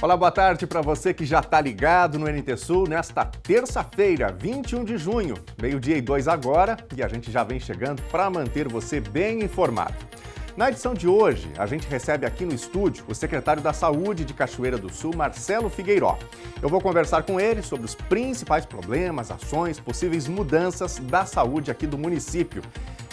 Olá, boa tarde para você que já está ligado no NT Sul nesta terça-feira, 21 de junho, meio-dia e 2 agora, e a gente já vem chegando para manter você bem informado. Na edição de hoje, a gente recebe aqui no estúdio o secretário da Saúde de Cachoeira do Sul, Marcelo Figueiró. Eu vou conversar com ele sobre os principais problemas, ações, possíveis mudanças da saúde aqui do município.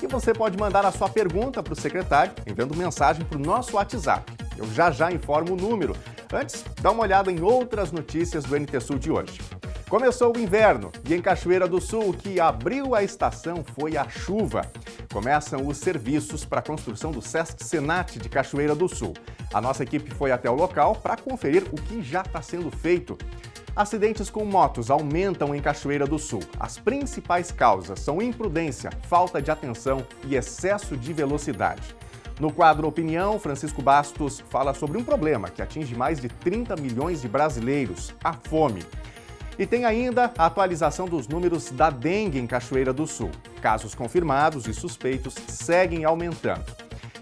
E você pode mandar a sua pergunta para o secretário enviando mensagem para o nosso WhatsApp. Eu já informo o número. Antes, dá uma olhada em outras notícias do NT Sul de hoje. Começou o inverno e em Cachoeira do Sul, o que abriu a estação foi a chuva. Começam os serviços para a construção do Sesc Senat de Cachoeira do Sul. A nossa equipe foi até o local para conferir o que já está sendo feito. Acidentes com motos aumentam em Cachoeira do Sul. As principais causas são imprudência, falta de atenção e excesso de velocidade. No quadro Opinião, Francisco Bastos fala sobre um problema que atinge mais de 30 milhões de brasileiros, a fome. E tem ainda a atualização dos números da dengue em Cachoeira do Sul. Casos confirmados e suspeitos seguem aumentando.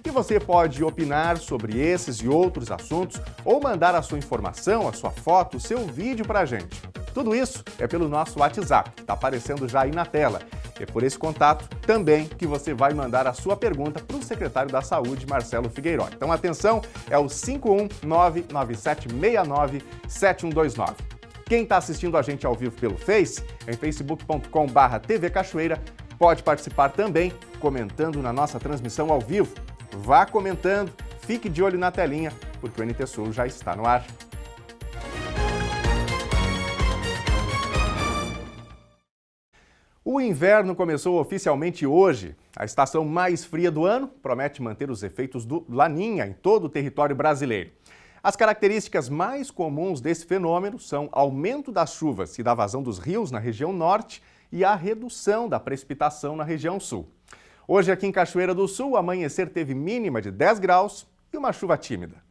E você pode opinar sobre esses e outros assuntos ou mandar a sua informação, a sua foto, o seu vídeo para a gente. Tudo isso é pelo nosso WhatsApp, que está aparecendo já aí na tela. É por esse contato também que você vai mandar a sua pergunta para o secretário da Saúde, Marcelo Figueiró. Então, atenção, é o 51997697129. Quem está assistindo a gente ao vivo pelo Face, em facebook.com/TV Cachoeira, pode participar também comentando na nossa transmissão ao vivo. Vá comentando, fique de olho na telinha, porque o NT Sul já está no ar. O inverno começou oficialmente hoje. A estação mais fria do ano promete manter os efeitos do Laninha em todo o território brasileiro. As características mais comuns desse fenômeno são aumento das chuvas e da vazão dos rios na região norte e a redução da precipitação na região sul. Hoje aqui em Cachoeira do Sul, o amanhecer teve mínima de 10 graus e uma chuva tímida.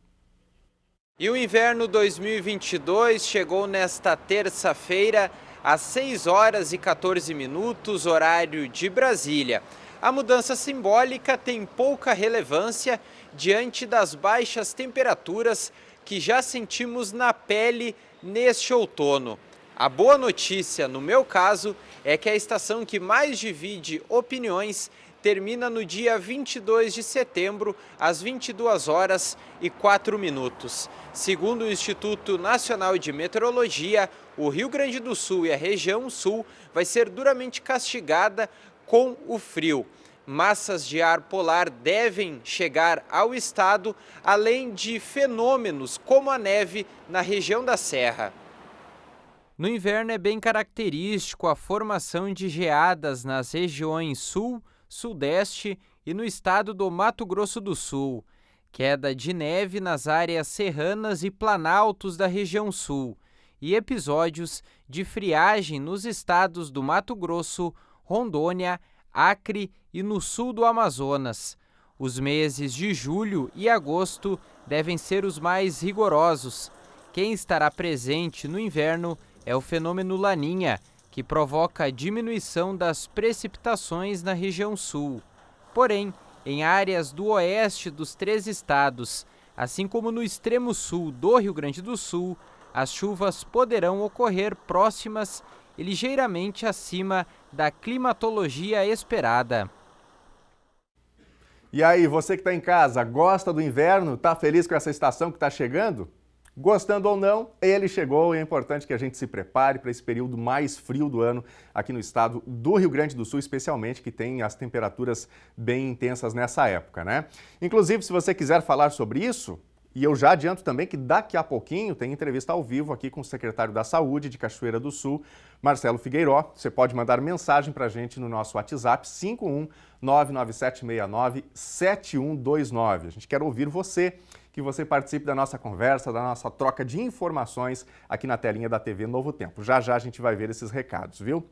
E o inverno 2022 chegou nesta terça-feira às 6 horas e 14 minutos, horário de Brasília. A mudança simbólica tem pouca relevância diante das baixas temperaturas que já sentimos na pele neste outono. A boa notícia, no meu caso, é que a estação que mais divide opiniões termina no dia 22 de setembro, às 22 horas e 4 minutos. Segundo o Instituto Nacional de Meteorologia, o Rio Grande do Sul e a região sul vai ser duramente castigada com o frio. Massas de ar polar devem chegar ao estado, além de fenômenos como a neve na região da Serra. No inverno é bem característico a formação de geadas nas regiões sul, sudeste e no estado do Mato Grosso do Sul, queda de neve nas áreas serranas e planaltos da região sul e episódios de friagem nos estados do Mato Grosso, Rondônia, Acre e no sul do Amazonas. Os meses de julho e agosto devem ser os mais rigorosos. Quem estará presente no inverno é o fenômeno Laninha, que provoca a diminuição das precipitações na região sul. Porém, em áreas do oeste dos 3 estados, assim como no extremo sul do Rio Grande do Sul, as chuvas poderão ocorrer próximas e ligeiramente acima da climatologia esperada. E aí, você que está em casa, gosta do inverno? Está feliz com essa estação que está chegando? Gostando ou não, ele chegou e é importante que a gente se prepare para esse período mais frio do ano aqui no estado do Rio Grande do Sul, especialmente, que tem as temperaturas bem intensas nessa época, né? Inclusive, se você quiser falar sobre isso, e eu já adianto também que daqui a pouquinho tem entrevista ao vivo aqui com o secretário da Saúde de Cachoeira do Sul, Marcelo Figueiró. Você pode mandar mensagem para a gente no nosso WhatsApp 51997697129. A gente quer ouvir você, que você participe da nossa conversa, da nossa troca de informações aqui na telinha da TV Novo Tempo. Já a gente vai ver esses recados, viu?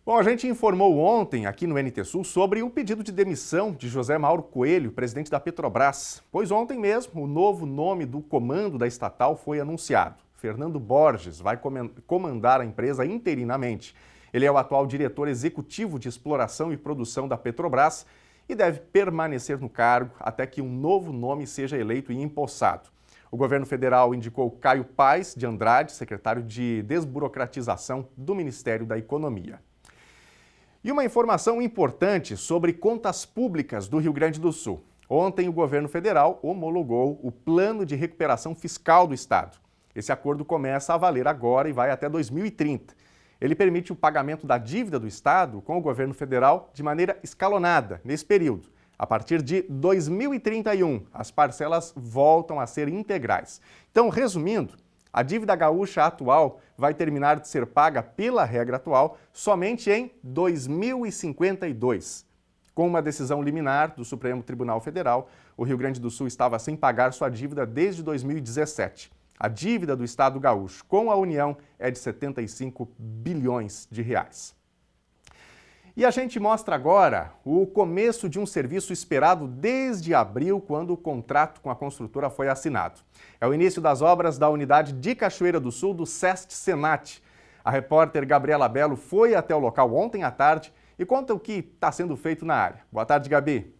Bom, a gente informou ontem aqui no NT Sul sobre o pedido de demissão de José Mauro Coelho, presidente da Petrobras. Pois ontem mesmo, o novo nome do comando da estatal foi anunciado. Fernando Borges vai comandar a empresa interinamente. Ele é o atual diretor executivo de exploração e produção da Petrobras e deve permanecer no cargo até que um novo nome seja eleito e empossado. O governo federal indicou Caio Paes de Andrade, secretário de Desburocratização do Ministério da Economia. E uma informação importante sobre contas públicas do Rio Grande do Sul. Ontem, o governo federal homologou o Plano de Recuperação Fiscal do Estado. Esse acordo começa a valer agora e vai até 2030. Ele permite o pagamento da dívida do Estado com o governo federal de maneira escalonada nesse período. A partir de 2031, as parcelas voltam a ser integrais. Então, resumindo, a dívida gaúcha atual vai terminar de ser paga pela regra atual somente em 2052. Com uma decisão liminar do Supremo Tribunal Federal, o Rio Grande do Sul estava sem pagar sua dívida desde 2017. A dívida do Estado gaúcho com a União é de 75 bilhões de reais. E a gente mostra agora o começo de um serviço esperado desde abril, quando o contrato com a construtora foi assinado. É o início das obras da unidade de Cachoeira do Sul do SEST Senat. A repórter Gabriela Belo foi até o local ontem à tarde e conta o que está sendo feito na área. Boa tarde, Gabi.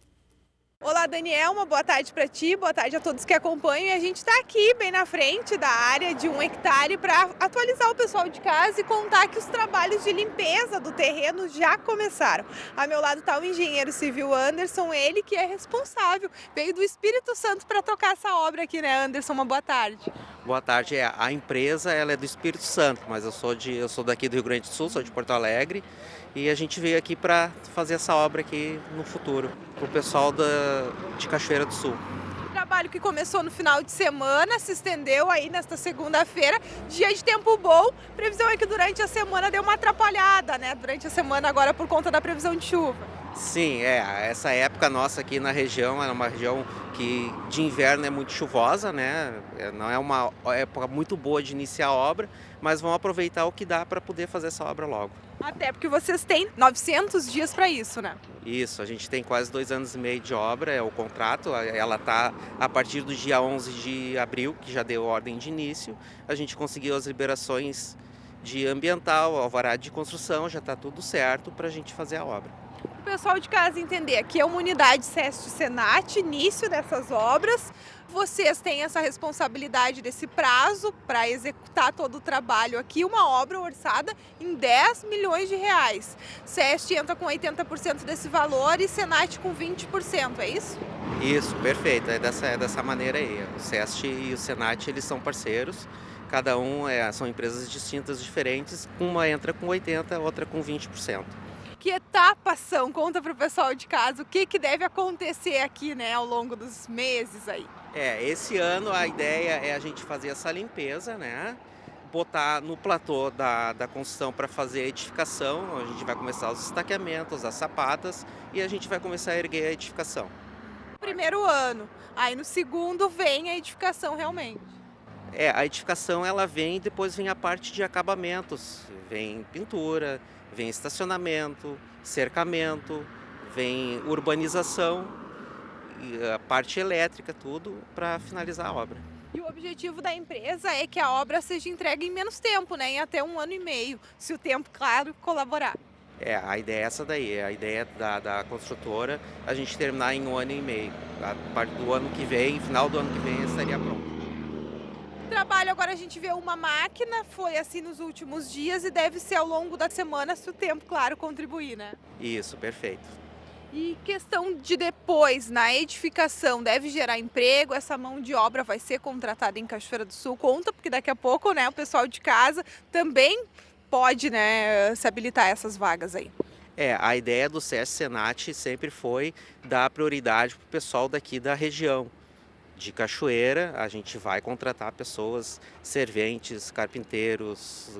Olá, Daniel, uma boa tarde para ti, boa tarde a todos que acompanham. E a gente está aqui bem na frente da área de 1 hectare para atualizar o pessoal de casa e contar que os trabalhos de limpeza do terreno já começaram. A meu lado está o engenheiro civil Anderson, ele que é responsável, veio do Espírito Santo para tocar essa obra aqui, né, Anderson? Uma boa tarde. Boa tarde. A empresa ela é do Espírito Santo, mas eu sou daqui do Rio Grande do Sul, sou de Porto Alegre. E a gente veio aqui para fazer essa obra aqui no futuro, para o pessoal de Cachoeira do Sul. Trabalho que começou no final de semana, se estendeu aí nesta segunda-feira, dia de tempo bom. Previsão é que durante a semana deu uma atrapalhada, né? Durante a semana agora por conta da previsão de chuva. Sim, essa época nossa aqui na região é uma região que de inverno é muito chuvosa, né? Não é uma época muito boa de iniciar a obra, mas vamos aproveitar o que dá para poder fazer essa obra logo. Até porque vocês têm 900 dias para isso, né? Isso, a gente tem quase 2 anos e meio de obra, é o contrato, ela está a partir do dia 11 de abril, que já deu ordem de início. A gente conseguiu as liberações de ambiental, alvará de construção, já está tudo certo para a gente fazer a obra. O pessoal de casa entender, aqui é uma unidade SEST Senat, início dessas obras. Vocês têm essa responsabilidade desse prazo para executar todo o trabalho aqui, uma obra orçada em 10 milhões de reais. SEST entra com 80% desse valor e Senat com 20%, é isso? Isso, perfeito, é dessa maneira aí. O SEST e o Senat, eles são parceiros, cada um são empresas distintas, diferentes, uma entra com 80%, outra com 20%. Que etapas são? Conta para o pessoal de casa o que deve acontecer aqui, né, ao longo dos meses aí. Esse ano a ideia é a gente fazer essa limpeza, né? Botar no platô da construção para fazer a edificação. A gente vai começar os estaqueamentos, as sapatas e a gente vai começar a erguer a edificação. Primeiro ano, aí no segundo vem a edificação realmente. A edificação ela vem, depois vem a parte de acabamentos, vem pintura, vem estacionamento, cercamento, vem urbanização, e a parte elétrica, tudo para finalizar a obra. E o objetivo da empresa é que a obra seja entregue em menos tempo, né? Em até 1 ano e meio, se o tempo, claro, colaborar. A ideia é essa daí, a ideia da construtora, a gente terminar em 1 ano e meio. A parte do ano que vem, final do ano que vem, estaria pronto. Trabalho, agora a gente vê uma máquina, foi assim nos últimos dias e deve ser ao longo da semana, se o tempo, claro, contribuir, né? Isso, perfeito. E questão de depois, na edificação, deve gerar emprego, essa mão de obra vai ser contratada em Cachoeira do Sul, conta, porque daqui a pouco, né, o pessoal de casa também pode, né, se habilitar a essas vagas aí. A ideia do SEST Senat sempre foi dar prioridade para o pessoal daqui da região. De Cachoeira, a gente vai contratar pessoas, serventes, carpinteiros,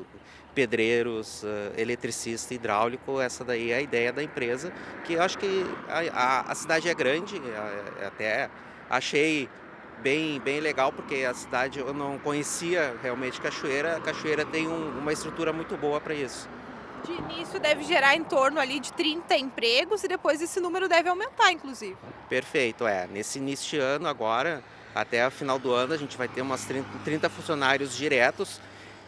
pedreiros, eletricista, hidráulico. Essa daí é a ideia da empresa, que eu acho que a cidade é grande, até achei bem legal, porque a cidade eu não conhecia realmente Cachoeira. Cachoeira tem uma estrutura muito boa para isso. De início deve gerar em torno ali de 30 empregos e depois esse número deve aumentar, inclusive. Perfeito, nesse início de ano agora, até o final do ano, a gente vai ter umas 30 funcionários diretos.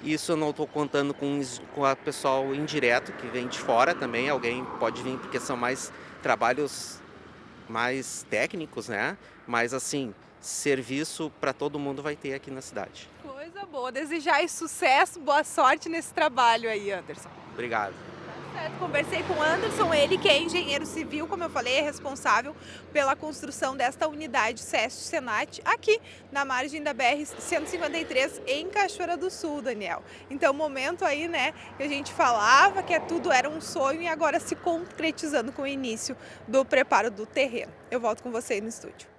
Isso eu não estou contando com o pessoal indireto, que vem de fora também, alguém pode vir, porque são mais trabalhos mais técnicos, né? Mas assim, serviço para todo mundo vai ter aqui na cidade. Coisa boa, desejar sucesso, boa sorte nesse trabalho aí, Anderson. Obrigado. Certo, conversei com o Anderson, ele que é engenheiro civil, como eu falei, é responsável pela construção desta unidade SESC-Senat aqui na margem da BR-153 em Cachoeira do Sul, Daniel. Então, momento aí, né, que a gente falava que tudo era um sonho e agora se concretizando com o início do preparo do terreno. Eu volto com você aí no estúdio.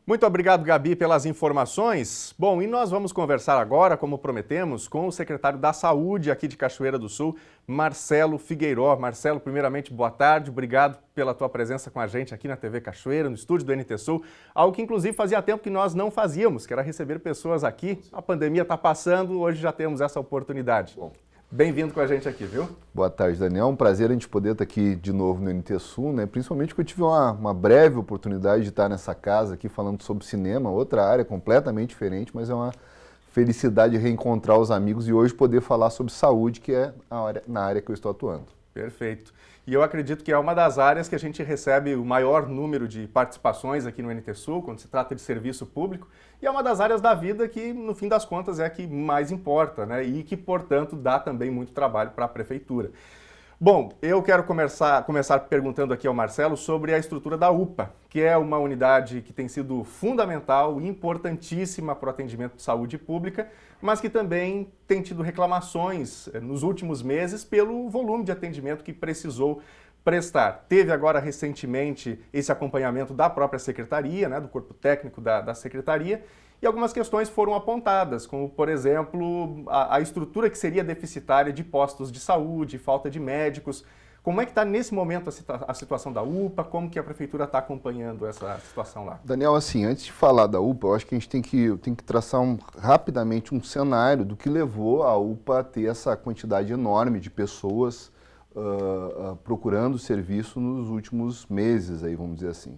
Muito obrigado, Gabi, pelas informações. Bom, e nós vamos conversar agora, como prometemos, com o secretário da Saúde aqui de Cachoeira do Sul, Marcelo Figueiró. Marcelo, primeiramente, boa tarde. Obrigado pela tua presença com a gente aqui na TV Cachoeira, no estúdio do NT Sul. Algo que, inclusive, fazia tempo que nós não fazíamos, que era receber pessoas aqui. A pandemia está passando, hoje já temos essa oportunidade. Bom, bem-vindo com a gente aqui, viu? Boa tarde, Daniel. Um prazer a gente poder estar aqui de novo no NT Sul, né? Principalmente porque eu tive uma breve oportunidade de estar nessa casa aqui falando sobre cinema, outra área completamente diferente, mas é uma felicidade reencontrar os amigos e hoje poder falar sobre saúde, que é na área que eu estou atuando. Perfeito. E eu acredito que é uma das áreas que a gente recebe o maior número de participações aqui no NT Sul, quando se trata de serviço público, e é uma das áreas da vida que, no fim das contas, é a que mais importa, né? E que, portanto, dá também muito trabalho para a Prefeitura. Bom, eu quero começar perguntando aqui ao Marcelo sobre a estrutura da UPA, que é uma unidade que tem sido fundamental e importantíssima para o atendimento de saúde pública, mas que também tem tido reclamações nos últimos meses pelo volume de atendimento que precisou prestar. Teve agora recentemente esse acompanhamento da própria secretaria, né, do corpo técnico da secretaria, e algumas questões foram apontadas, como, por exemplo, a estrutura que seria deficitária de postos de saúde, falta de médicos. Como é que está nesse momento a situação da UPA? Como que a Prefeitura está acompanhando essa situação lá? Daniel, assim, antes de falar da UPA, eu acho que a gente tem que traçar rapidamente um cenário do que levou a UPA a ter essa quantidade enorme de pessoas procurando serviço nos últimos meses, aí, vamos dizer assim.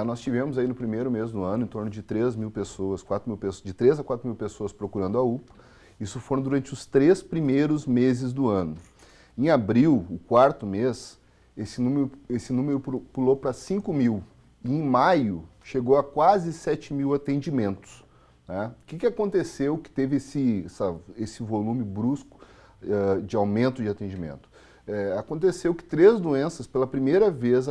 Nós tivemos aí no primeiro mês do ano em torno de 3 mil pessoas, 4 mil pessoas, de 3 a 4 mil pessoas procurando a UPA. Isso foram durante os 3 primeiros meses do ano. Em abril, o quarto mês, esse número pulou para 5 mil. E em maio, chegou a quase 7 mil atendimentos. Né? O que aconteceu que teve esse volume brusco de aumento de atendimento? Aconteceu que 3 doenças, pela primeira vez,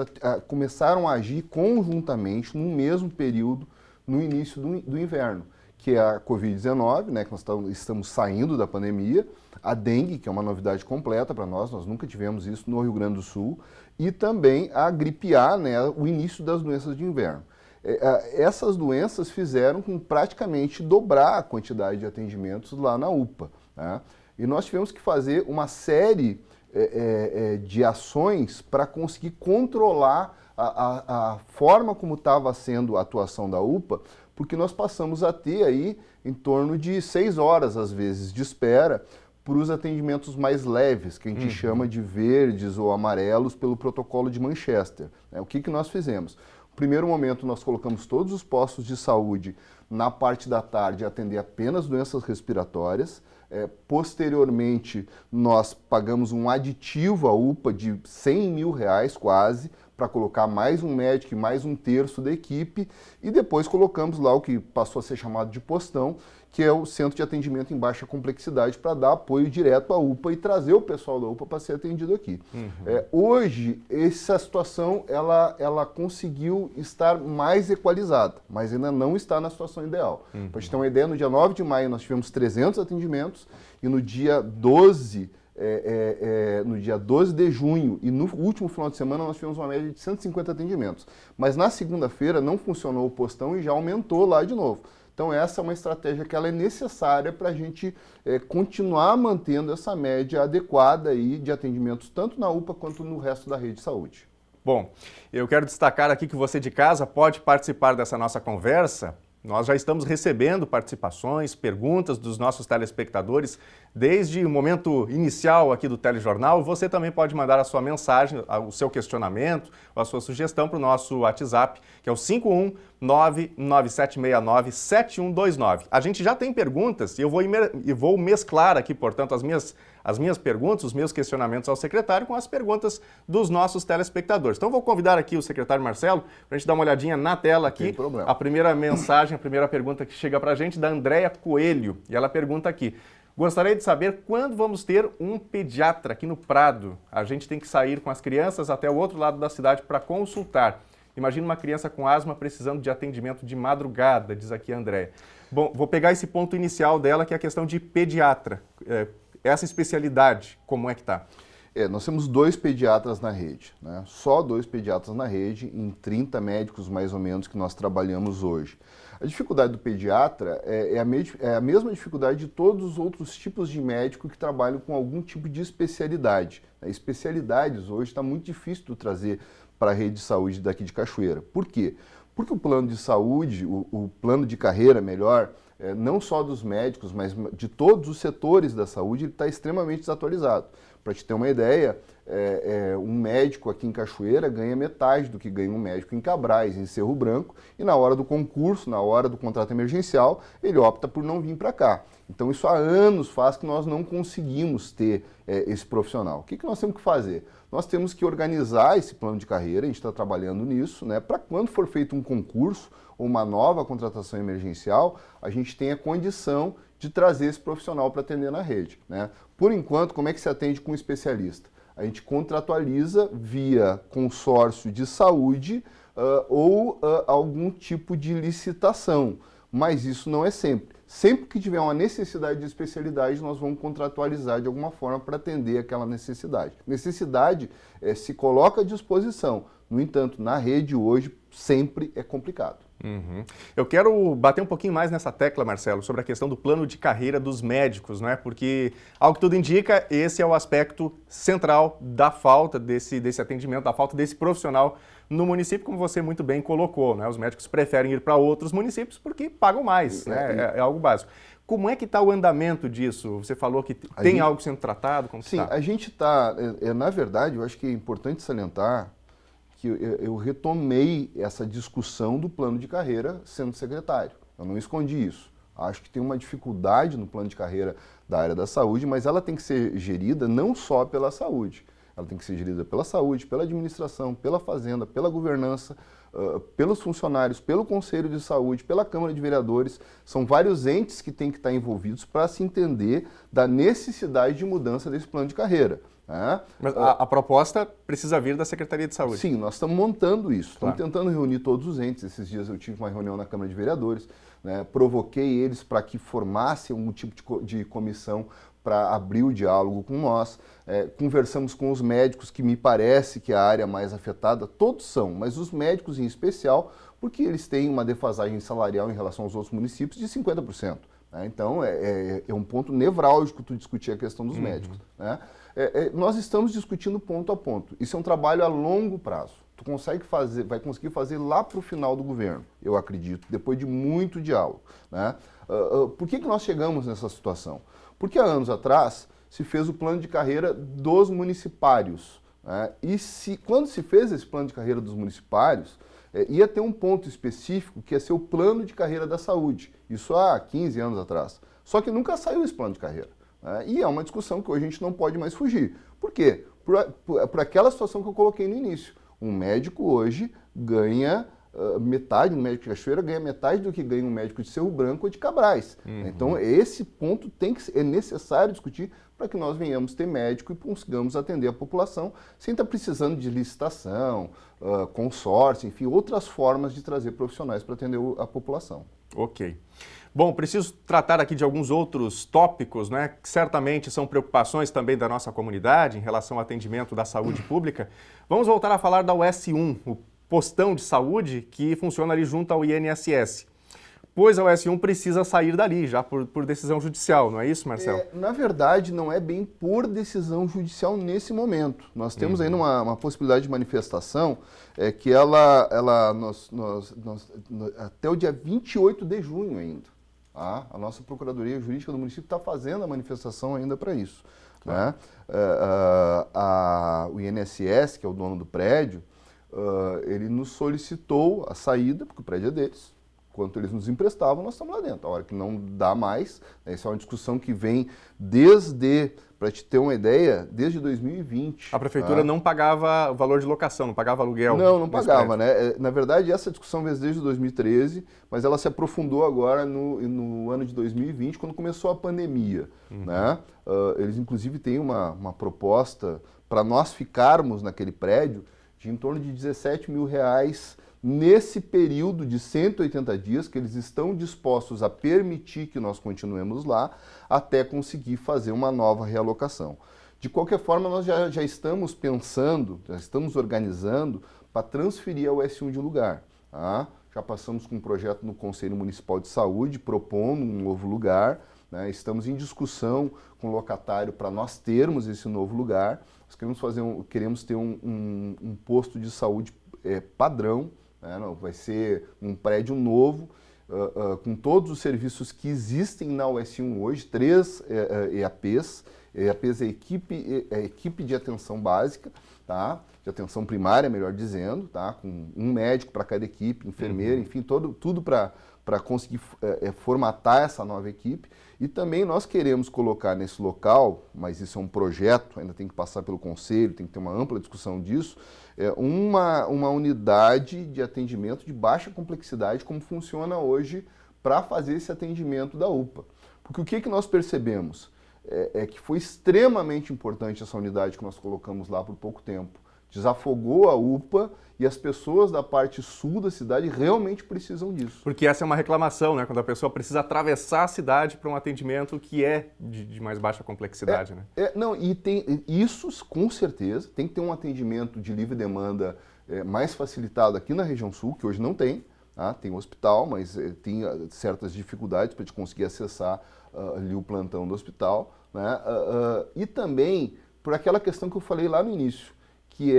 começaram a agir conjuntamente no mesmo período no início do inverno, que é a Covid-19, né, que nós estamos saindo da pandemia, a dengue, que é uma novidade completa para nós nunca tivemos isso no Rio Grande do Sul, e também a gripe A, né, o início das doenças de inverno. Essas doenças fizeram com praticamente dobrar a quantidade de atendimentos lá na UPA. Né? E nós tivemos que fazer uma série de ações para conseguir controlar a forma como estava sendo a atuação da UPA, porque nós passamos a ter aí em torno de 6 horas, às vezes, de espera para os atendimentos mais leves, que a gente chama de verdes ou amarelos pelo protocolo de Manchester. O que nós fizemos? No primeiro momento, nós colocamos todos os postos de saúde na parte da tarde a atender apenas doenças respiratórias. Posteriormente, nós pagamos um aditivo à UPA de R$100 mil quase, para colocar mais um médico e mais um terço da equipe, e depois colocamos lá o que passou a ser chamado de postão, que é o Centro de Atendimento em Baixa Complexidade, para dar apoio direto à UPA e trazer o pessoal da UPA para ser atendido aqui. Hoje, essa situação ela conseguiu estar mais equalizada, mas ainda não está na situação ideal. Para a gente ter uma ideia, no dia 9 de maio nós tivemos 300 atendimentos e no dia 12 de junho e no último final de semana nós tivemos uma média de 150 atendimentos. Mas na segunda-feira não funcionou o postão e já aumentou lá de novo. Então essa é uma estratégia que ela é necessária para a gente continuar mantendo essa média adequada aí de atendimentos tanto na UPA quanto no resto da rede de saúde. Bom, eu quero destacar aqui que você de casa pode participar dessa nossa conversa. Nós já estamos recebendo participações, perguntas dos nossos telespectadores desde o momento inicial aqui do telejornal. Você também pode mandar a sua mensagem, o seu questionamento, a sua sugestão para o nosso WhatsApp, que é o 51997697129. A gente já tem perguntas e eu vou mesclar aqui, portanto, as minhas as minhas perguntas, os meus questionamentos ao secretário com as perguntas dos nossos telespectadores. Então vou convidar aqui o secretário Marcelo para a gente dar uma olhadinha na tela aqui. Não tem problema. A primeira mensagem, a primeira pergunta que chega para a gente da Andréia Coelho. E ela pergunta aqui: gostaria de saber quando vamos ter um pediatra aqui no Prado. A gente tem que sair com as crianças até o outro lado da cidade para consultar. Imagina uma criança com asma precisando de atendimento de madrugada, diz aqui a Andréia. Bom, vou pegar esse ponto inicial dela, que é a questão de pediatra. Essa especialidade, como é que está? Nós temos 2 pediatras na rede, né? Só 2 pediatras na rede, em 30 médicos mais ou menos que nós trabalhamos hoje. A dificuldade do pediatra é a mesma dificuldade de todos os outros tipos de médico que trabalham com algum tipo de especialidade. Especialidades hoje está muito difícil de trazer para a rede de saúde daqui de Cachoeira. Por quê? Porque o plano de saúde, o plano de carreira, melhor, não só dos médicos, mas de todos os setores da saúde, ele está extremamente desatualizado. Para te ter uma ideia, um médico aqui em Cachoeira ganha metade do que ganha um médico em Cabrais, em Cerro Branco, e na hora do concurso, na hora do contrato emergencial, ele opta por não vir para cá. Então isso há anos faz que nós não conseguimos ter esse profissional. O que nós temos que fazer? Nós temos que organizar esse plano de carreira, a gente está trabalhando nisso, né, para quando for feito um concurso ou uma nova contratação emergencial, a gente tenha condição de trazer esse profissional para atender na rede, né? Por enquanto, como é que se atende com um especialista? A gente contratualiza via consórcio de saúde ou algum tipo de licitação, mas isso não é sempre. Sempre que tiver uma necessidade de especialidade, nós vamos contratualizar de alguma forma para atender aquela necessidade. Necessidade se coloca à disposição. No entanto, na rede hoje sempre é complicado. Uhum. Eu quero bater um pouquinho mais nessa tecla, Marcelo, sobre a questão do plano de carreira dos médicos, né? Porque, ao que tudo indica, esse é o aspecto central da falta desse atendimento, da falta desse profissional no município, como você muito bem colocou, né? Os médicos preferem ir para outros municípios porque pagam mais, né? É algo básico. Como é que está o andamento disso? Você falou que tem algo sendo tratado? Como sim, tá? A gente está, na verdade, eu acho que é importante salientar que eu retomei essa discussão do plano de carreira sendo secretário. Eu não escondi isso. Acho que tem uma dificuldade no plano de carreira da área da saúde, mas ela tem que ser gerida não só pela saúde. Ela tem que ser gerida pela saúde, pela administração, pela fazenda, pela governança, pelos funcionários, pelo Conselho de Saúde, pela Câmara de Vereadores. São vários entes que têm que estar envolvidos para se entender da necessidade de mudança desse plano de carreira. Mas a proposta precisa vir da Secretaria de Saúde. Sim, nós estamos montando isso. Estamos Claro. tentando reunir todos os entes. Esses dias eu tive uma reunião na Câmara de Vereadores, né, provoquei eles para que formassem algum tipo de comissão para abrir o diálogo com nós. Conversamos com os médicos, que me parece que é a área mais afetada, todos são, mas os médicos em especial, porque eles têm uma defasagem salarial em relação aos outros municípios de 50%. Né? Então, é um ponto nevrálgico tu discutir a questão dos médicos. Né? Nós estamos discutindo ponto a ponto. Isso é um trabalho a longo prazo. Tu vai conseguir fazer lá para o final do governo, eu acredito, depois de muito diálogo. Né? Por que nós chegamos nessa situação? Porque há anos atrás se fez o plano de carreira dos municipários. Né? E quando se fez esse plano de carreira dos municipários, ia ter um ponto específico que ia ser o plano de carreira da saúde. Isso há 15 anos atrás. Só que nunca saiu esse plano de carreira. E é uma discussão que hoje a gente não pode mais fugir. Por quê? Por aquela situação que eu coloquei no início. Um médico hoje ganha metade, um médico de Cachoeira ganha metade do que ganha um médico de Cerro Branco ou de Cabrais. Então, esse ponto é necessário discutir para que nós venhamos ter médico e consigamos atender a população sem estar precisando de licitação, consórcio, enfim, outras formas de trazer profissionais para atender a população. Ok. Bom, preciso tratar aqui de alguns outros tópicos, né, que certamente são preocupações também da nossa comunidade em relação ao atendimento da saúde pública. Vamos voltar a falar da US1, o postão de saúde que funciona ali junto ao INSS. Pois a US1 precisa sair dali, já por decisão judicial, não é isso, Marcelo? Na verdade, não é bem por decisão judicial nesse momento. Nós temos ainda uma possibilidade de manifestação que nós, até o dia 28 de junho ainda. A nossa Procuradoria Jurídica do município está fazendo a manifestação ainda para isso. Claro. Né? O INSS, que é o dono do prédio, ele nos solicitou a saída, porque o prédio é deles. Enquanto eles nos emprestavam, nós estamos lá dentro. A hora que não dá mais, essa é uma discussão que vem desde, para te ter uma ideia, desde 2020. A prefeitura não pagava o valor de locação, não pagava aluguel? Não pagava, né? Na verdade, essa discussão veio desde 2013, mas ela se aprofundou agora no ano de 2020, quando começou a pandemia, né? Eles, inclusive, têm uma proposta para nós ficarmos naquele prédio de em torno de R$17 mil nesse período de 180 dias que eles estão dispostos a permitir que nós continuemos lá até conseguir fazer uma nova realocação. De qualquer forma, nós já estamos pensando, já estamos organizando para transferir ao S1 de lugar. Tá? Já passamos com um projeto no Conselho Municipal de Saúde, propondo um novo lugar, né? Estamos em discussão com o locatário para nós termos esse novo lugar. Nós queremos ter um posto de saúde padrão, né? Não, vai ser um prédio novo, com todos os serviços que existem na US1 hoje, 3 EAPs. EAPs é equipe de atenção básica, tá? De atenção primária, melhor dizendo, tá? Com um médico para cada equipe, enfermeira, enfim, tudo para conseguir formatar essa nova equipe. E também nós queremos colocar nesse local, mas isso é um projeto, ainda tem que passar pelo conselho, tem que ter uma ampla discussão disso, uma unidade de atendimento de baixa complexidade, como funciona hoje para fazer esse atendimento da UPA. Porque o que nós percebemos? É que foi extremamente importante essa unidade que nós colocamos lá por pouco tempo. Desafogou a UPA e as pessoas da parte sul da cidade realmente precisam disso. Porque essa é uma reclamação, né? Quando a pessoa precisa atravessar a cidade para um atendimento que é de mais baixa complexidade, né? E tem isso, com certeza, tem que ter um atendimento de livre demanda mais facilitado aqui na região sul, que hoje não tem. Tá? Tem um hospital, mas tem certas dificuldades para a gente conseguir acessar ali o plantão do hospital, né? E também por aquela questão que eu falei lá no início, que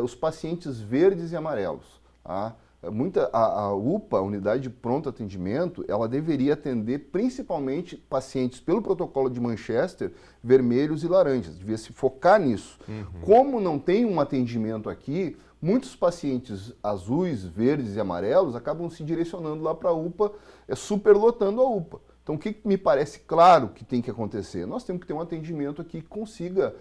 os pacientes verdes e amarelos. Tá? A UPA, a Unidade de Pronto Atendimento, ela deveria atender principalmente pacientes pelo protocolo de Manchester, vermelhos e laranjas, devia se focar nisso. Como não tem um atendimento aqui, muitos pacientes azuis, verdes e amarelos acabam se direcionando lá para a UPA, superlotando a UPA. Então, o que me parece claro que tem que acontecer? Nós temos que ter um atendimento aqui que consiga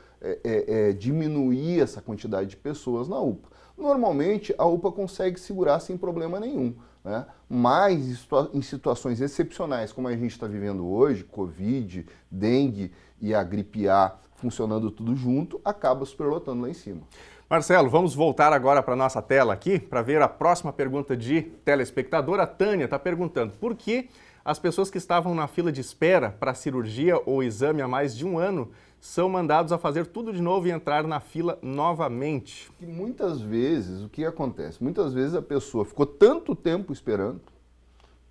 diminuir essa quantidade de pessoas na UPA. Normalmente, a UPA consegue segurar sem problema nenhum, né? Mas em situações excepcionais, como a gente está vivendo hoje, Covid, dengue e a gripe A funcionando tudo junto, acaba superlotando lá em cima. Marcelo, vamos voltar agora para a nossa tela aqui para ver a próxima pergunta de telespectadora. A Tânia está perguntando por que as pessoas que estavam na fila de espera para cirurgia ou exame há mais de um ano são mandados a fazer tudo de novo e entrar na fila novamente. E muitas vezes, o que acontece? Muitas vezes a pessoa ficou tanto tempo esperando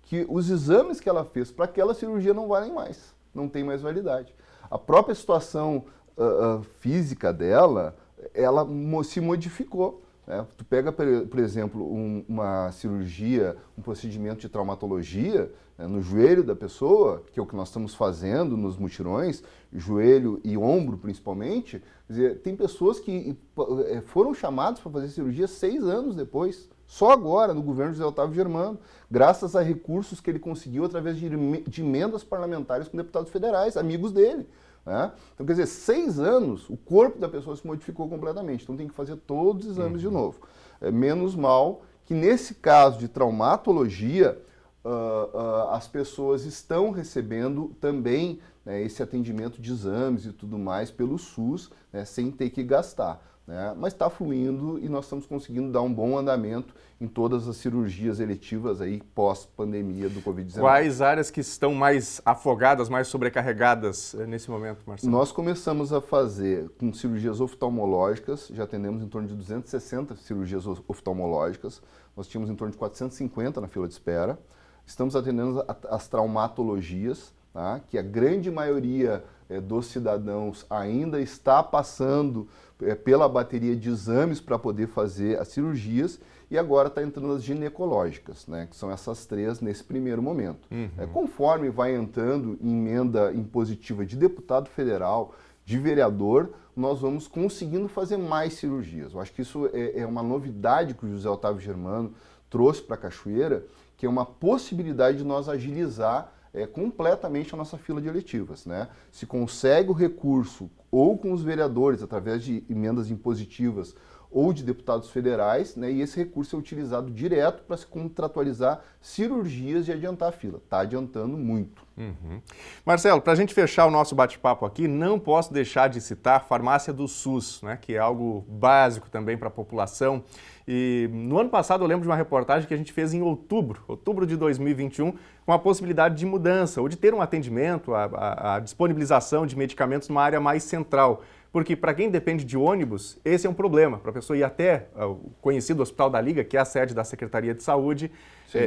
que os exames que ela fez para aquela cirurgia não valem mais, não tem mais validade. A própria situação física dela, ela se modificou. Tu pega, por exemplo, uma cirurgia, um procedimento de traumatologia no joelho da pessoa, que é o que nós estamos fazendo nos mutirões, joelho e ombro principalmente. Quer dizer, tem pessoas que foram chamadas para fazer cirurgia 6 anos depois, só agora, no governo José Otávio Germano, graças a recursos que ele conseguiu através de emendas parlamentares com deputados federais, amigos dele. Né? Então, quer dizer, 6 anos, o corpo da pessoa se modificou completamente. Então, tem que fazer todos os exames de novo. Menos mal que, nesse caso de traumatologia, as pessoas estão recebendo também, né, esse atendimento de exames e tudo mais pelo SUS, né, sem ter que gastar. Né? Mas está fluindo e nós estamos conseguindo dar um bom andamento em todas as cirurgias eletivas aí pós-pandemia do Covid-19. Quais áreas que estão mais afogadas, mais sobrecarregadas nesse momento, Marcelo? Nós começamos a fazer com cirurgias oftalmológicas, já atendemos em torno de 260 cirurgias oftalmológicas, nós tínhamos em torno de 450 na fila de espera. Estamos atendendo as traumatologias, tá? Que a grande maioria dos cidadãos ainda está passando pela bateria de exames para poder fazer as cirurgias, e agora está entrando as ginecológicas, né, que são essas 3 nesse primeiro momento. Conforme vai entrando emenda impositiva de deputado federal, de vereador, nós vamos conseguindo fazer mais cirurgias. Eu acho que isso é uma novidade que o José Otávio Germano trouxe para Cachoeira, que que é uma possibilidade de nós agilizar completamente a nossa fila de eletivas, né? Se consegue o recurso ou com os vereadores, através de emendas impositivas ou de deputados federais, né? E esse recurso é utilizado direto para se contratualizar cirurgias e adiantar a fila. Está adiantando muito. Uhum. Marcelo, para a gente fechar o nosso bate-papo aqui, não posso deixar de citar a farmácia do SUS, né? Que é algo básico também para a população. E no ano passado eu lembro de uma reportagem que a gente fez em outubro de 2021, com a possibilidade de mudança ou de ter um atendimento, a disponibilização de medicamentos numa área mais central. Porque para quem depende de ônibus, esse é um problema. Para a pessoa ir até o conhecido Hospital da Liga, que é a sede da Secretaria de Saúde,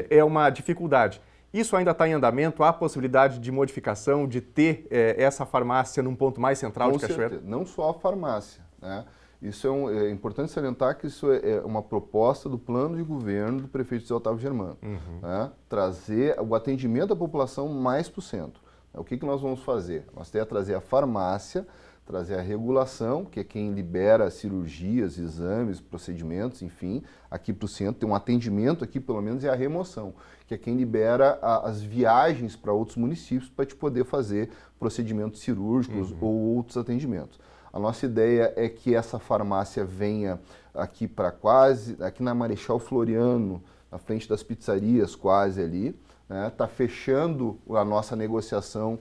é uma dificuldade. Isso ainda está em andamento? Há possibilidade de modificação, de ter essa farmácia num ponto mais central de Cachoeira? Certeza. Não só a farmácia, né? Isso é importante salientar que isso é uma proposta do plano de governo do prefeito José Otávio Germano. Né? Trazer o atendimento à população mais para o centro. O que nós vamos fazer? Nós temos que trazer a farmácia, trazer a regulação, que é quem libera cirurgias, exames, procedimentos, enfim, aqui para o centro. Tem um atendimento aqui, pelo menos, e a remoção, que é quem libera as viagens para outros municípios para te poder fazer procedimentos cirúrgicos ou outros atendimentos. A nossa ideia é que essa farmácia venha aqui aqui na Marechal Floriano, na frente das pizzarias, quase ali. Está fechando a nossa negociação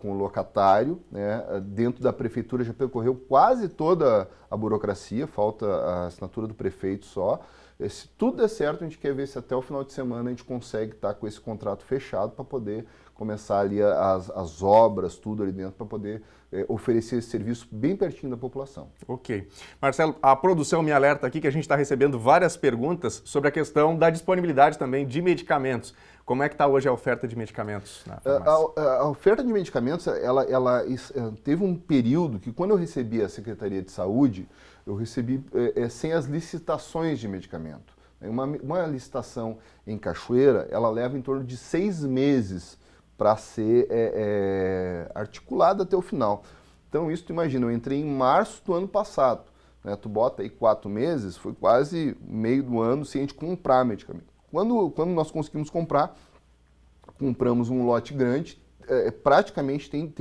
com o locatário, né? Dentro da prefeitura já percorreu quase toda a burocracia, falta a assinatura do prefeito só. Se tudo der certo, a gente quer ver se até o final de semana a gente consegue estar com esse contrato fechado para poder começar ali as obras, tudo ali dentro, para poder oferecer esse serviço bem pertinho da população. Ok. Marcelo, a produção me alerta aqui que a gente está recebendo várias perguntas sobre a questão da disponibilidade também de medicamentos. Como é que está hoje a oferta de medicamentos na farmácia? A oferta de medicamentos, ela teve um período que, quando eu recebi a Secretaria de Saúde, eu recebi sem as licitações de medicamento. Uma licitação em Cachoeira, ela leva em torno de 6 meses para ser articulada até o final. Então, isso tu imagina, eu entrei em março do ano passado, né? Tu bota aí 4 meses, foi quase meio do ano sem a gente comprar medicamento. Quando nós conseguimos comprar, compramos um lote grande, praticamente tem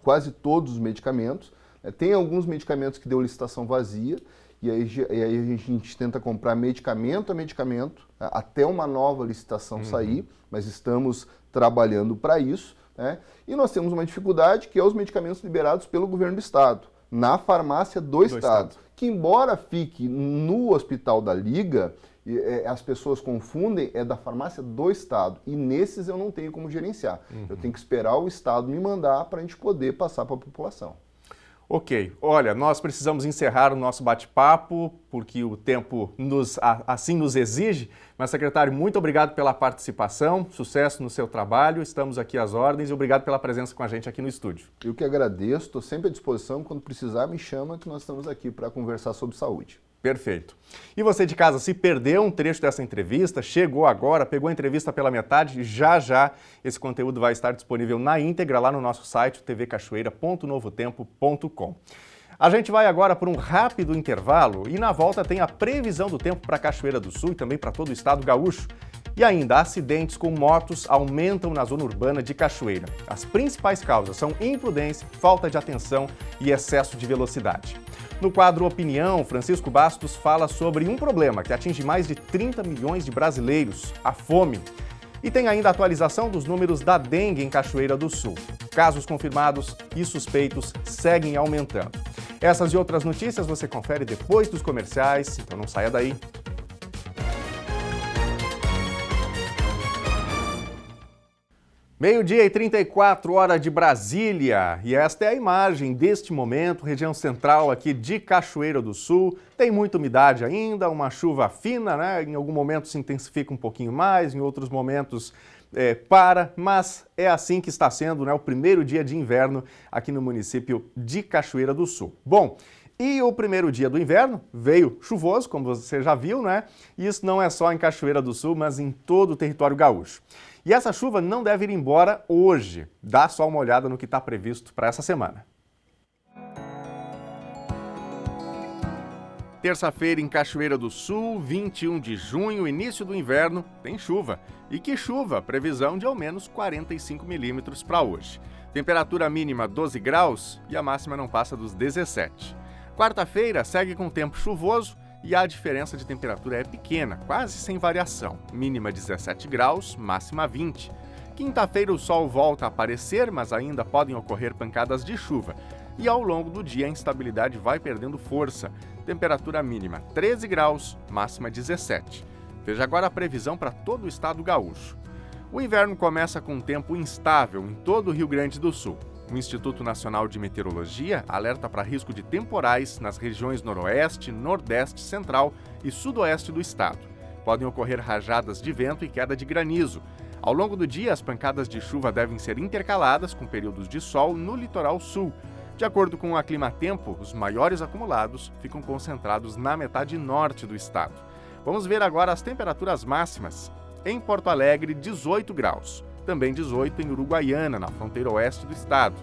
quase todos os medicamentos. Tem alguns medicamentos que deu licitação vazia, e aí a gente tenta comprar medicamento a medicamento, até uma nova licitação sair, mas estamos trabalhando para isso, né? E nós temos uma dificuldade que é os medicamentos liberados pelo governo do estado, na farmácia do estado, que embora fique no Hospital da Liga, as pessoas confundem, é da farmácia do estado, e nesses eu não tenho como gerenciar. Eu tenho que esperar o estado me mandar para a gente poder passar para a população. Ok, olha, nós precisamos encerrar o nosso bate-papo, porque o tempo assim nos exige, mas, secretário, muito obrigado pela participação, sucesso no seu trabalho, estamos aqui às ordens e obrigado pela presença com a gente aqui no estúdio. Eu que agradeço, estou sempre à disposição, quando precisar me chama que nós estamos aqui para conversar sobre saúde. Perfeito. E você de casa, se perdeu um trecho dessa entrevista, chegou agora, pegou a entrevista pela metade, já esse conteúdo vai estar disponível na íntegra lá no nosso site, tvcachoeira.novotempo.com. A gente vai agora por um rápido intervalo e na volta tem a previsão do tempo para Cachoeira do Sul e também para todo o estado gaúcho. E ainda, acidentes com motos aumentam na zona urbana de Cachoeira. As principais causas são imprudência, falta de atenção e excesso de velocidade. No quadro Opinião, Francisco Bastos fala sobre um problema que atinge mais de 30 milhões de brasileiros, a fome. E tem ainda a atualização dos números da dengue em Cachoeira do Sul. Casos confirmados e suspeitos seguem aumentando. Essas e outras notícias você confere depois dos comerciais, então não saia daí. Meio-dia e 34 horas de Brasília, e esta é a imagem deste momento, região central aqui de Cachoeira do Sul. Tem muita umidade ainda, uma chuva fina, né? Em algum momento se intensifica um pouquinho mais, em outros momentos mas é assim que está sendo, né, o primeiro dia de inverno aqui no município de Cachoeira do Sul. Bom, e o primeiro dia do inverno veio chuvoso, como você já viu, né? E isso não é só em Cachoeira do Sul, mas em todo o território gaúcho. E essa chuva não deve ir embora hoje. Dá só uma olhada no que está previsto para essa semana. Terça-feira em Cachoeira do Sul, 21 de junho, início do inverno, tem chuva. E que chuva? Previsão de ao menos 45 milímetros para hoje. Temperatura mínima 12 graus e a máxima não passa dos 17. Quarta-feira segue com tempo chuvoso e a diferença de temperatura é pequena, quase sem variação. Mínima 17 graus, máxima 20. Quinta-feira o sol volta a aparecer, mas ainda podem ocorrer pancadas de chuva. E ao longo do dia a instabilidade vai perdendo força. Temperatura mínima 13 graus, máxima 17. Veja agora a previsão para todo o estado gaúcho. O inverno começa com um tempo instável em todo o Rio Grande do Sul. O Instituto Nacional de Meteorologia alerta para risco de temporais nas regiões noroeste, nordeste, central e sudoeste do estado. Podem ocorrer rajadas de vento e queda de granizo. Ao longo do dia, as pancadas de chuva devem ser intercaladas com períodos de sol no litoral sul. De acordo com o Aclimatempo, os maiores acumulados ficam concentrados na metade norte do estado. Vamos ver agora as temperaturas máximas. Em Porto Alegre, 18 graus. Também 18 em Uruguaiana, na fronteira oeste do estado.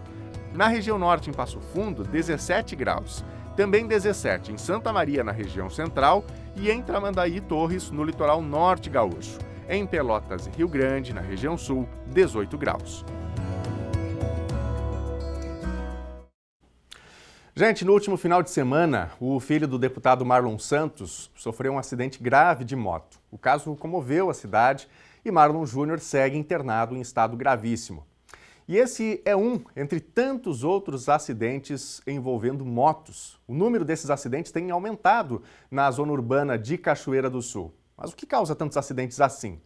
Na região norte, em Passo Fundo, 17 graus. Também 17 em Santa Maria, na região central, e em Tramandaí e Torres, no litoral norte gaúcho. Em Pelotas e Rio Grande, na região sul, 18 graus. Gente, no último final de semana, o filho do deputado Marlon Santos sofreu um acidente grave de moto. O caso comoveu a cidade e Marlon Júnior segue internado em estado gravíssimo. E esse é um entre tantos outros acidentes envolvendo motos. O número desses acidentes tem aumentado na zona urbana de Cachoeira do Sul. Mas o que causa tantos acidentes assim?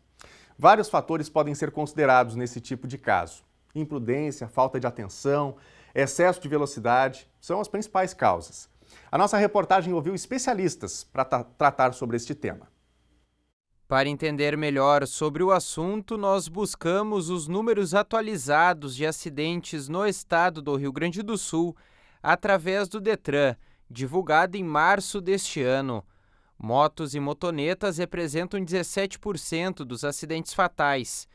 Vários fatores podem ser considerados nesse tipo de caso. Imprudência, falta de atenção, excesso de velocidade são as principais causas. A nossa reportagem ouviu especialistas para tratar sobre este tema. Para entender melhor sobre o assunto, nós buscamos os números atualizados de acidentes no estado do Rio Grande do Sul através do Detran, divulgado em março deste ano. Motos e motonetas representam 17% dos acidentes fatais.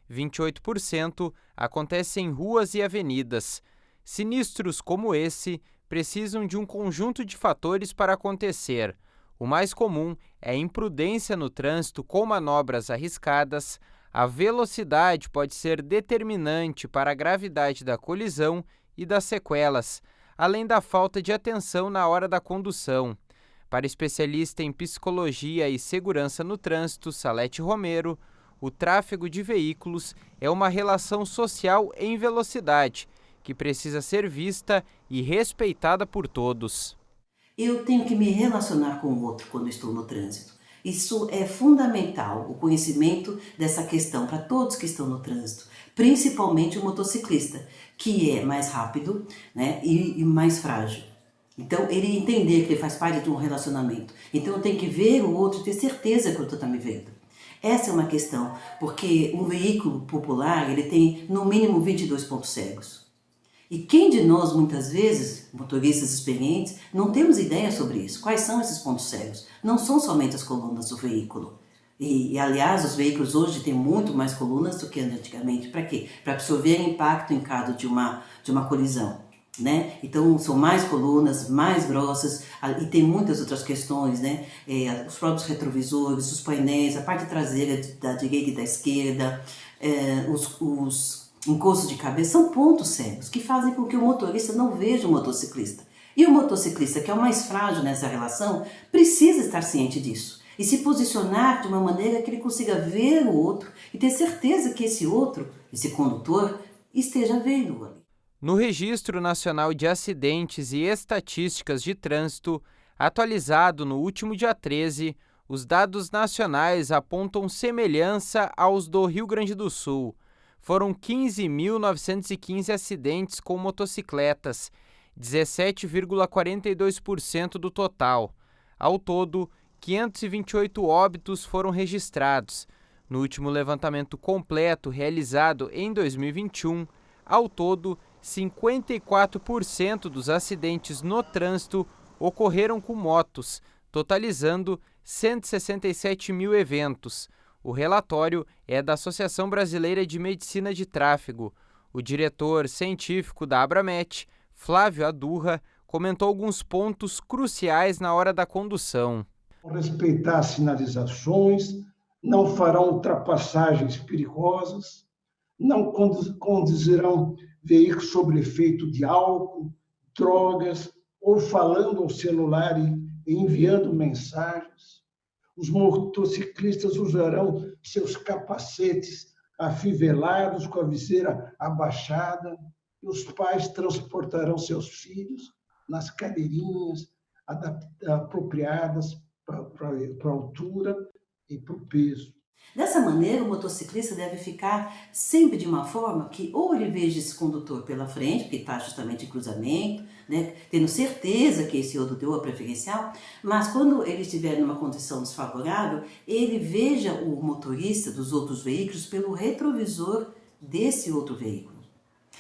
28% acontecem em ruas e avenidas. Sinistros como esse precisam de um conjunto de fatores para acontecer. O mais comum é a imprudência no trânsito com manobras arriscadas. A velocidade pode ser determinante para a gravidade da colisão e das sequelas, além da falta de atenção na hora da condução. Para especialista em psicologia e segurança no trânsito, Salete Romero, o tráfego de veículos é uma relação social em velocidade, que precisa ser vista e respeitada por todos. Eu tenho que me relacionar com o outro quando estou no trânsito. Isso é fundamental, o conhecimento dessa questão para todos que estão no trânsito, principalmente o motociclista, que é mais rápido, né, e mais frágil. Então, ele entender que ele faz parte de um relacionamento. Então, eu tenho que ver o outro e ter certeza que o outro está me vendo. Essa é uma questão, porque um veículo popular, ele tem no mínimo 22 pontos cegos. E quem de nós, muitas vezes, motoristas experientes, não temos ideia sobre isso? Quais são esses pontos cegos? Não são somente as colunas do veículo. Aliás, os veículos hoje têm muito mais colunas do que antigamente. Para quê? Para absorver impacto em caso de uma colisão. Né? Então, são mais colunas, mais grossas, e tem muitas outras questões, né? Os próprios retrovisores, os painéis, a parte traseira da direita e da esquerda, os encostos de cabeça, são pontos cegos que fazem com que o motorista não veja o motociclista. E o motociclista, que é o mais frágil nessa relação, precisa estar ciente disso e se posicionar de uma maneira que ele consiga ver o outro e ter certeza que esse outro, esse condutor, esteja vendo ali. No Registro Nacional de Acidentes e Estatísticas de Trânsito, atualizado no último dia 13, os dados nacionais apontam semelhança aos do Rio Grande do Sul. Foram 15.915 acidentes com motocicletas, 17,42% do total. Ao todo, 528 óbitos foram registrados. No último levantamento completo realizado em 2021, ao todo, 54% dos acidentes no trânsito ocorreram com motos, totalizando 167 mil eventos. O relatório é da Associação Brasileira de Medicina de Tráfego. O diretor científico da Abramet, Flávio Adurra, comentou alguns pontos cruciais na hora da condução. Respeitar as sinalizações, não farão ultrapassagens perigosas, não conduzirão veículos sob efeito de álcool, drogas, ou falando ao celular e enviando mensagens. Os motociclistas usarão seus capacetes afivelados com a viseira abaixada, e os pais transportarão seus filhos nas cadeirinhas apropriadas para a altura e para o peso. Dessa maneira, o motociclista deve ficar sempre de uma forma que ou ele veja esse condutor pela frente, porque está justamente em cruzamento, né, tendo certeza que esse outro deu a preferencial, mas quando ele estiver numa condição desfavorável, ele veja o motorista dos outros veículos pelo retrovisor desse outro veículo.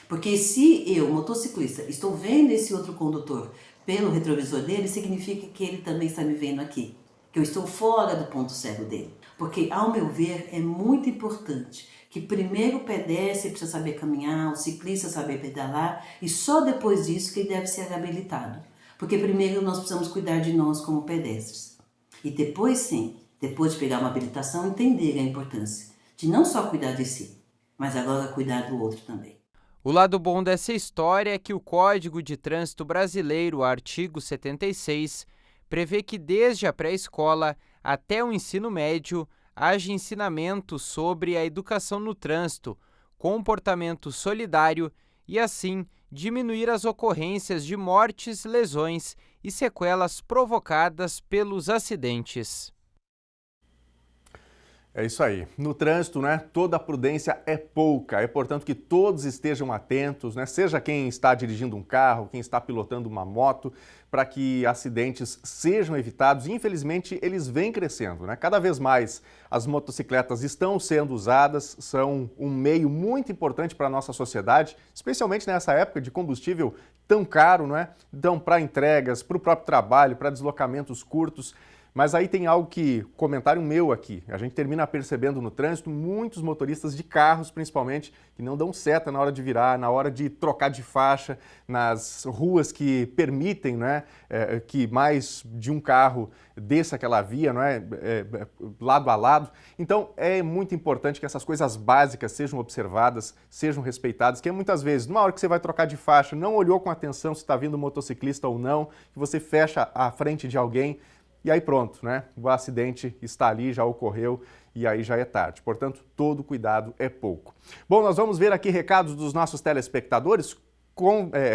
Porque se eu, motociclista, estou vendo esse outro condutor pelo retrovisor dele, significa que ele também está me vendo aqui, que eu estou fora do ponto cego dele. Porque, ao meu ver, é muito importante que primeiro o pedestre precisa saber caminhar, o ciclista saber pedalar, e só depois disso que ele deve ser habilitado. Porque primeiro nós precisamos cuidar de nós como pedestres. E depois sim, depois de pegar uma habilitação, entender a importância de não só cuidar de si, mas agora cuidar do outro também. O lado bom dessa história é que o Código de Trânsito Brasileiro, artigo 76, prevê que desde a pré-escola até o ensino médio haja ensinamento sobre a educação no trânsito, comportamento solidário e, assim, diminuir as ocorrências de mortes, lesões e sequelas provocadas pelos acidentes. É isso aí. No trânsito, né, toda prudência é pouca. É, portanto, que todos estejam atentos, né, seja quem está dirigindo um carro, quem está pilotando uma moto, para que acidentes sejam evitados. E, infelizmente, eles vêm crescendo, né? Cada vez mais as motocicletas estão sendo usadas, são um meio muito importante para a nossa sociedade, especialmente nessa época de combustível tão caro, não é? Então, para entregas, para o próprio trabalho, para deslocamentos curtos. Mas aí tem algo que, comentário meu aqui, a gente termina percebendo no trânsito muitos motoristas de carros, principalmente, que não dão seta na hora de virar, na hora de trocar de faixa, nas ruas que permitem, né, que mais de um carro desça aquela via, não é, lado a lado. Então, é muito importante que essas coisas básicas sejam observadas, sejam respeitadas, que muitas vezes, numa hora que você vai trocar de faixa, não olhou com atenção se está vindo um motociclista ou não, que você fecha a frente de alguém, e aí pronto, né? O acidente está ali, já ocorreu e aí já é tarde. Portanto, todo cuidado é pouco. Bom, nós vamos ver aqui recados dos nossos telespectadores,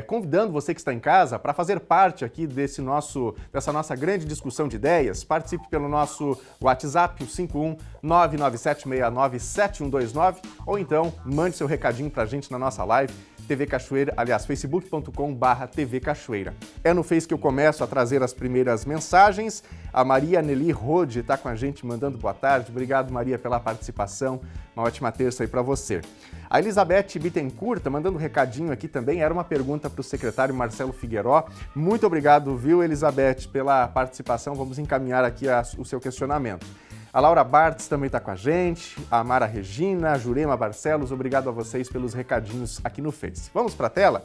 convidando você que está em casa para fazer parte aqui dessa nossa grande discussão de ideias. Participe pelo nosso WhatsApp, o 51997697129, ou então mande seu recadinho para a gente na nossa live, TV Cachoeira, aliás, facebook.com/TV Cachoeira. É no Face que eu começo a trazer as primeiras mensagens. A Maria Nelly Rode está com a gente, mandando boa tarde. Obrigado, Maria, pela participação. Uma ótima terça aí para você. A Elizabeth Bittencourt está mandando um recadinho aqui também. Era uma pergunta para o secretário Marcelo Figueiró. Muito obrigado, viu, Elizabeth, pela participação. Vamos encaminhar aqui o seu questionamento. A Laura Bartz também está com a gente, a Mara Regina, a Jurema Barcelos, obrigado a vocês pelos recadinhos aqui no Face. Vamos para a tela?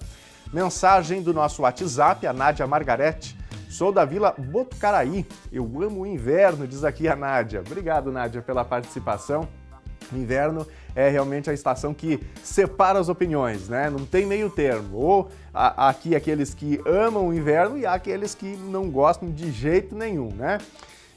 Mensagem do nosso WhatsApp, a Nádia Margarete. Sou da Vila Botucaraí, eu amo o inverno, diz aqui a Nádia. Obrigado, Nádia, pela participação. O inverno é realmente a estação que separa as opiniões, né? Não tem meio termo. Ou aqui aqueles que amam o inverno e há aqueles que não gostam de jeito nenhum, né?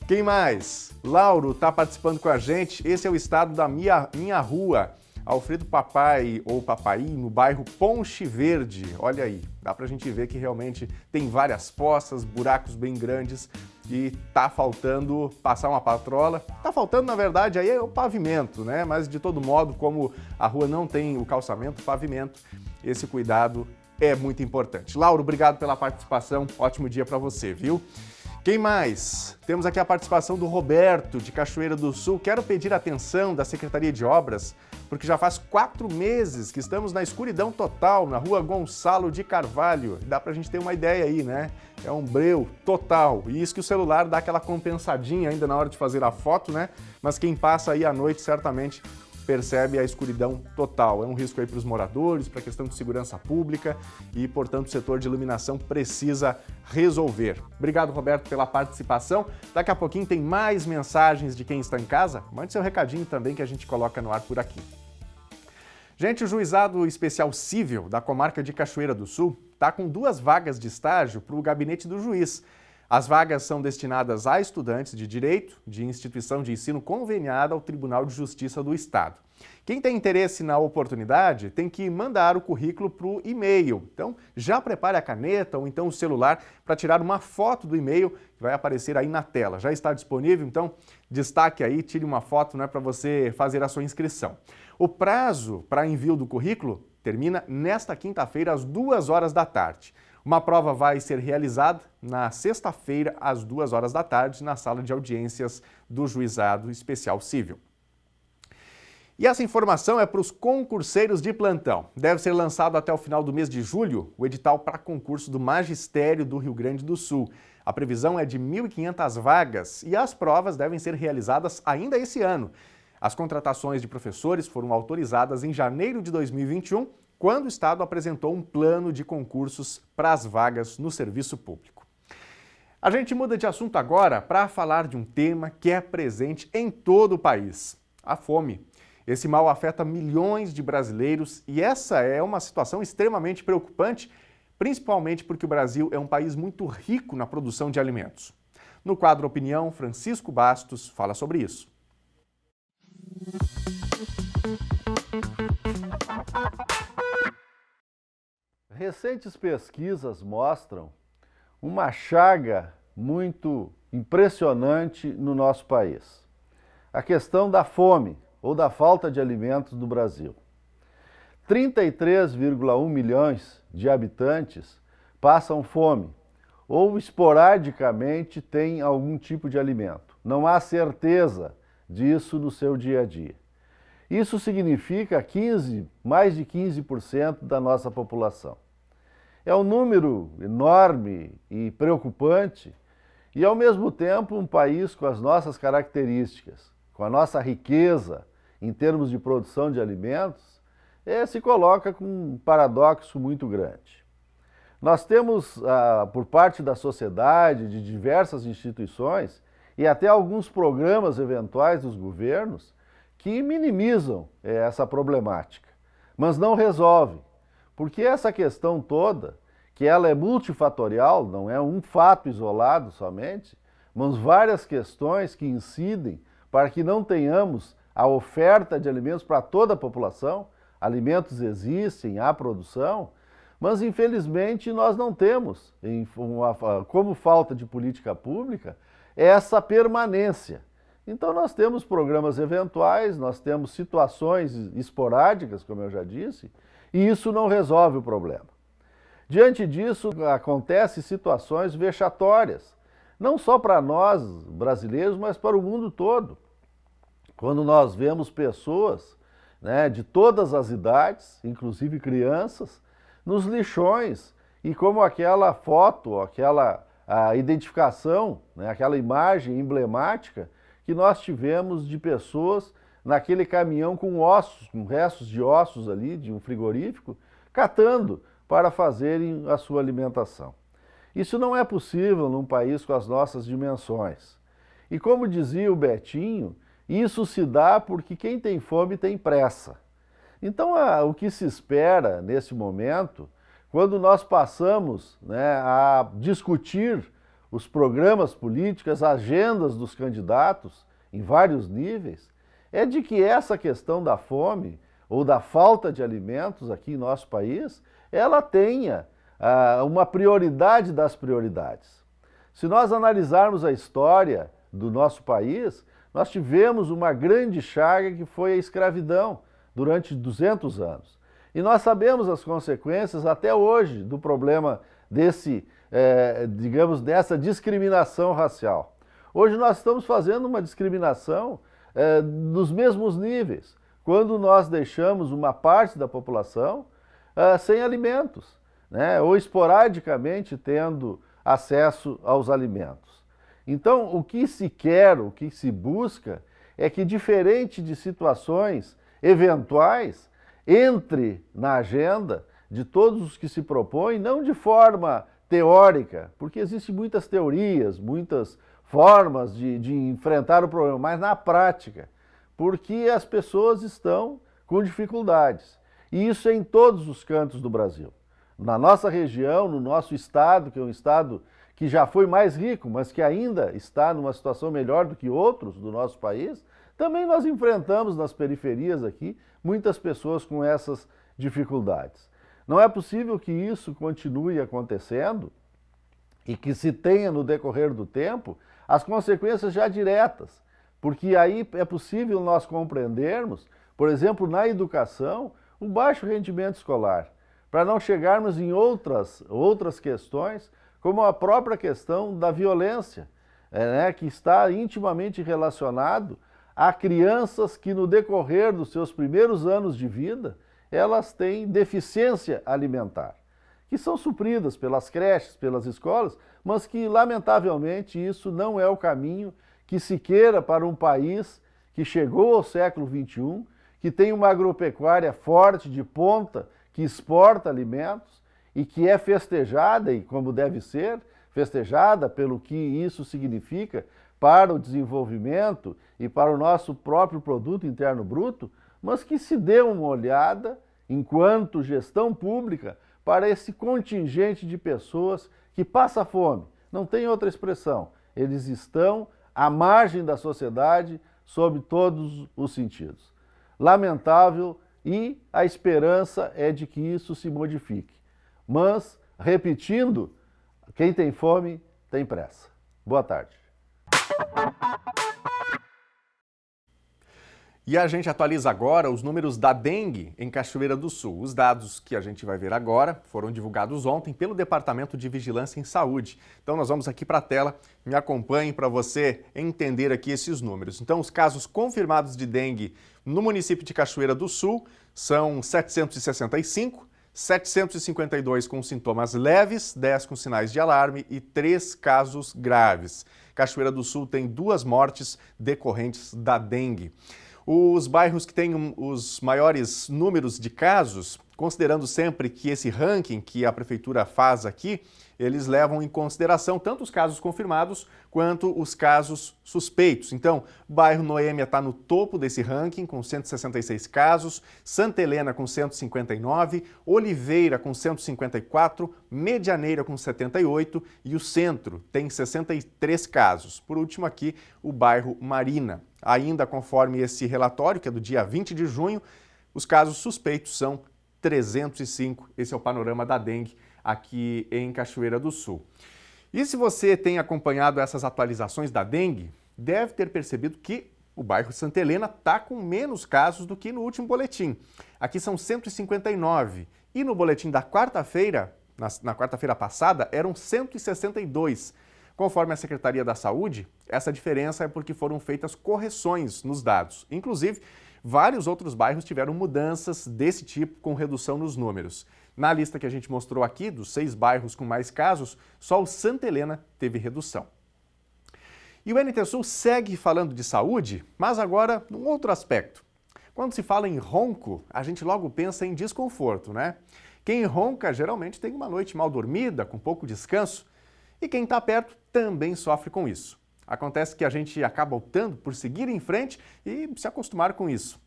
Quem mais? Lauro está participando com a gente. Esse é o estado da minha rua. Alfredo Papai, ou Papai, no bairro Ponche Verde. Olha aí, dá pra gente ver que realmente tem várias poças, buracos bem grandes e tá faltando passar uma patrola. Tá faltando, na verdade, aí é o pavimento, né? Mas, de todo modo, como a rua não tem o calçamento, o pavimento, esse cuidado é muito importante. Lauro, obrigado pela participação. Ótimo dia para você, viu? Quem mais? Temos aqui a participação do Roberto, de Cachoeira do Sul. Quero pedir a atenção da Secretaria de Obras, porque já faz 4 meses que estamos na escuridão total, na rua Gonçalo de Carvalho. Dá pra gente ter uma ideia aí, né? É um breu total. E isso que o celular dá aquela compensadinha ainda na hora de fazer a foto, né? Mas quem passa aí à noite certamente percebe a escuridão total. É um risco aí para os moradores, para a questão de segurança pública e, portanto, o setor de iluminação precisa resolver. Obrigado, Roberto, pela participação. Daqui a pouquinho tem mais mensagens de quem está em casa. Mande seu recadinho também que a gente coloca no ar por aqui. Gente, o Juizado Especial Cível da comarca de Cachoeira do Sul está com 2 vagas de estágio para o gabinete do juiz. As vagas são destinadas a estudantes de direito de instituição de ensino conveniada ao Tribunal de Justiça do Estado. Quem tem interesse na oportunidade tem que mandar o currículo para o e-mail. Então, já prepare a caneta ou então o celular para tirar uma foto do e-mail que vai aparecer aí na tela. Já está disponível, então destaque aí, tire uma foto, né, para você fazer a sua inscrição. O prazo para envio do currículo termina nesta quinta-feira às 2 horas da tarde. Uma prova vai ser realizada na sexta-feira, às 2 horas da tarde, na sala de audiências do Juizado Especial Cível. E essa informação é para os concurseiros de plantão. Deve ser lançado até o final do mês de julho o edital para concurso do Magistério do Rio Grande do Sul. A previsão é de 1.500 vagas e as provas devem ser realizadas ainda esse ano. As contratações de professores foram autorizadas em janeiro de 2021, quando o Estado apresentou um plano de concursos para as vagas no serviço público. A gente muda de assunto agora para falar de um tema que é presente em todo o país: a fome. Esse mal afeta milhões de brasileiros e essa é uma situação extremamente preocupante, principalmente porque o Brasil é um país muito rico na produção de alimentos. No quadro Opinião, Francisco Bastos fala sobre isso. Recentes pesquisas mostram uma chaga muito impressionante no nosso país. A questão da fome ou da falta de alimentos no Brasil. 33,1 milhões de habitantes passam fome ou esporadicamente têm algum tipo de alimento. Não há certeza disso no seu dia a dia. Isso significa mais de 15% da nossa população. É um número enorme e preocupante e, ao mesmo tempo, um país com as nossas características, com a nossa riqueza em termos de produção de alimentos, se coloca com um paradoxo muito grande. Nós temos, por parte da sociedade, de diversas instituições e até alguns programas eventuais dos governos que minimizam essa problemática, mas não resolvem. Porque essa questão toda, que ela é multifatorial, não é um fato isolado somente, mas várias questões que incidem para que não tenhamos a oferta de alimentos para toda a população. Alimentos existem, há produção, mas infelizmente nós não temos, como falta de política pública, essa permanência. Então nós temos programas eventuais, nós temos situações esporádicas, como eu já disse, e isso não resolve o problema. Diante disso, acontecem situações vexatórias, não só para nós brasileiros, mas para o mundo todo. Quando nós vemos pessoas, de todas as idades, inclusive crianças, nos lixões, e como aquela foto, aquela identificação, aquela imagem emblemática que nós tivemos de pessoas naquele caminhão com ossos, com restos de ossos ali, de um frigorífico, catando para fazerem a sua alimentação. Isso não é possível num país com as nossas dimensões. E como dizia o Betinho, isso se dá porque quem tem fome tem pressa. Então, o que se espera nesse momento, quando nós passamos a discutir os programas políticos, as agendas dos candidatos em vários níveis, é de que essa questão da fome ou da falta de alimentos aqui em nosso país, ela tenha uma prioridade das prioridades. Se nós analisarmos a história do nosso país, nós tivemos uma grande chaga que foi a escravidão durante 200 anos. E nós sabemos as consequências até hoje do problema dessa discriminação racial. Hoje nós estamos fazendo uma discriminação nos mesmos níveis, quando nós deixamos uma parte da população sem alimentos, ou esporadicamente tendo acesso aos alimentos. Então, o que se quer, o que se busca, é que, diferente de situações eventuais entre na agenda de todos os que se propõem, não de forma teórica, porque existem muitas teorias, muitas formas de enfrentar o problema, mas na prática, porque as pessoas estão com dificuldades. E isso é em todos os cantos do Brasil. Na nossa região, no nosso estado, que é um estado que já foi mais rico, mas que ainda está numa situação melhor do que outros do nosso país, também nós enfrentamos nas periferias aqui muitas pessoas com essas dificuldades. Não é possível que isso continue acontecendo e que se tenha no decorrer do tempo as consequências já diretas, porque aí é possível nós compreendermos, por exemplo, na educação, o baixo rendimento escolar, para não chegarmos em outras questões, como a própria questão da violência, que está intimamente relacionado a crianças que no decorrer dos seus primeiros anos de vida, elas têm deficiência alimentar, que são supridas pelas creches, pelas escolas, mas que, lamentavelmente, isso não é o caminho que se queira para um país que chegou ao século XXI, que tem uma agropecuária forte, de ponta, que exporta alimentos e que é festejada, e como deve ser, festejada pelo que isso significa para o desenvolvimento e para o nosso próprio produto interno bruto, mas que se dê uma olhada, enquanto gestão pública, para esse contingente de pessoas que passa fome. Não tem outra expressão. Eles estão à margem da sociedade sob todos os sentidos. Lamentável, e a esperança é de que isso se modifique. Mas, repetindo, quem tem fome tem pressa. Boa tarde. E a gente atualiza agora os números da dengue em Cachoeira do Sul. Os dados que a gente vai ver agora foram divulgados ontem pelo Departamento de Vigilância em Saúde. Então nós vamos aqui para a tela, me acompanhem para você entender aqui esses números. Então os casos confirmados de dengue no município de Cachoeira do Sul são 765, 752 com sintomas leves, 10 com sinais de alarme e 3 casos graves. Cachoeira do Sul tem 2 mortes decorrentes da dengue. Os bairros que têm os maiores números de casos, considerando sempre que esse ranking que a Prefeitura faz aqui, eles levam em consideração tanto os casos confirmados quanto os casos suspeitos. Então, o bairro Noêmia está no topo desse ranking, com 166 casos, Santa Helena com 159, Oliveira com 154, Medianeira com 78 e o Centro tem 63 casos. Por último aqui, o bairro Marina. Ainda conforme esse relatório, que é do dia 20 de junho, os casos suspeitos são 305. Esse é o panorama da dengue aqui em Cachoeira do Sul. E se você tem acompanhado essas atualizações da dengue, deve ter percebido que o bairro Santa Helena está com menos casos do que no último boletim. Aqui são 159 e no boletim da quarta-feira, na quarta-feira passada, eram 162. Conforme a Secretaria da Saúde, essa diferença é porque foram feitas correções nos dados. Inclusive, vários outros bairros tiveram mudanças desse tipo com redução nos números. Na lista que a gente mostrou aqui, dos 6 bairros com mais casos, só o Santa Helena teve redução. E o NT Sul segue falando de saúde, mas agora num outro aspecto. Quando se fala em ronco, a gente logo pensa em desconforto, né? Quem ronca geralmente tem uma noite mal dormida, com pouco descanso, e quem está perto também sofre com isso. Acontece que a gente acaba optando por seguir em frente e se acostumar com isso.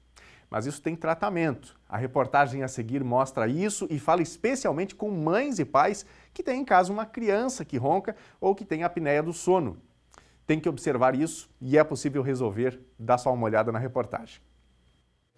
Mas isso tem tratamento. A reportagem a seguir mostra isso e fala especialmente com mães e pais que têm em casa uma criança que ronca ou que tem apneia do sono. Tem que observar isso e é possível resolver. Dá só uma olhada na reportagem.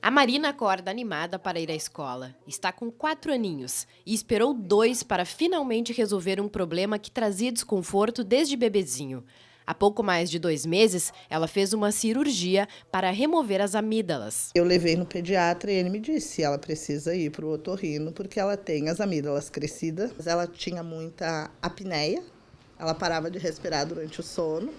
A Marina acorda animada para ir à escola. Está com 4 aninhos e esperou 2 para finalmente resolver um problema que trazia desconforto desde bebezinho. Há pouco mais de 2 meses, ela fez uma cirurgia para remover as amígdalas. Eu levei no pediatra e ele me disse que ela precisa ir para o otorrino porque ela tem as amígdalas crescidas. Ela tinha muita apneia, ela parava de respirar durante o sono,